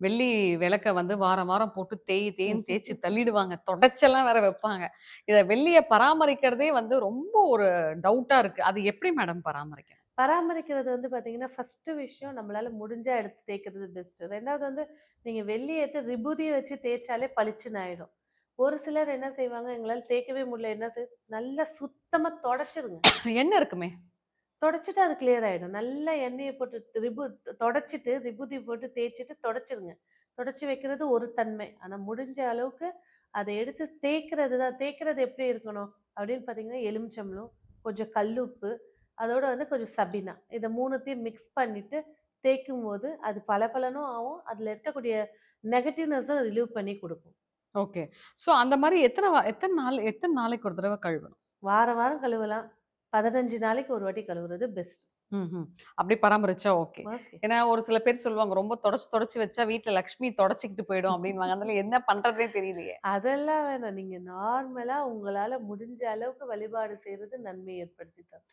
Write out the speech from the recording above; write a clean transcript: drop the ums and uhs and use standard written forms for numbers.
வெள்ளி விளக்க வந்து வாரம் வாரம் போட்டு தேய் தேய்ன்னு தேய்ச்சு தள்ளிடுவாங்க. தொடச்செல்லாம் வேற வைப்பாங்க. இத வெள்ளிய பராமரிக்கிறதே வந்து ரொம்ப ஒரு டவுட்டா இருக்கு. அது எப்படி மேடம் பராமரிக்கணும்? பராமரிக்கிறது வந்து பார்த்தீங்கன்னா, ஃபர்ஸ்ட்டு விஷயம் நம்மளால முடிஞ்சா எடுத்து தேய்க்கிறது பெஸ்ட்டு. 2வது வந்து நீங்க வெள்ளி எடுத்து விபூதிய வச்சு தேய்ச்சாலே பளிச்சுன்னு ஆயிடும். ஒரு சிலர் என்ன செய்வாங்க, எங்களால தேய்க்கவே முடியல என்ன நல்லா சுத்தமா தொடச்சிருங்க. எண்ணெய் இருக்குமே! தொடச்சிட்டு அது கிளியர் ஆயிடும். நல்லா எண்ணெய போட்டு தொடச்சிட்டு விபூதி போட்டு தேய்ச்சுட்டு தொடச்சிருங்க. தொடச்சு வைக்கிறது ஒரு தன்மை. ஆனா முடிஞ்ச அளவுக்கு அத எடுத்து தேய்க்கிறது தான். தேய்க்கிறது எப்படி இருக்கணும் அப்படின்னு பார்த்தீங்கன்னா, எலுமிச்சம்பழம், கொஞ்சம் கல்லுப்பு, அதோட வந்து கொஞ்சம் சபீனா. இத 3த்தையும் மிக்ஸ் பண்ணிட்டு தேய்க்கும்போது, அது பளபளன்னும் ஆவும். அதுல இருக்கக்கூடிய நெகட்டிவ்னஸும் ரிலீவ் பண்ணி குடுக்கும். ஓகே. ஸோ அந்த மாரி எத்தன நாளைக்கு ஒரு தடவ கழுவணும்? வாரம் வாரம் கழுவலாம். 15 நாளைக்கு ஒரு வாட்டி கழுவுறது பெஸ்ட். ம்ஹ்ம். அப்படி பராமரிச்சா ஓகே. ஓகே. ஏன்னா ஒரு சில பேர் சொல்லுவாங்க, "ரொம்ப தொடச்சு தொடச்சு வச்சா வீட்ல லக்ஷ்மி தொடச்சுக்கிட்டு போயிடும்" அப்படின்னுவாங்க. அதனால என்ன பண்றதுன்னே தெரியலையே! அதெல்லாம் வேணாம். நீங்க நார்மலா உங்களால முடிஞ்ச அளவுக்கு வழிபாடு செய்றது நன்மை ஏற்படுத்தி தரும்.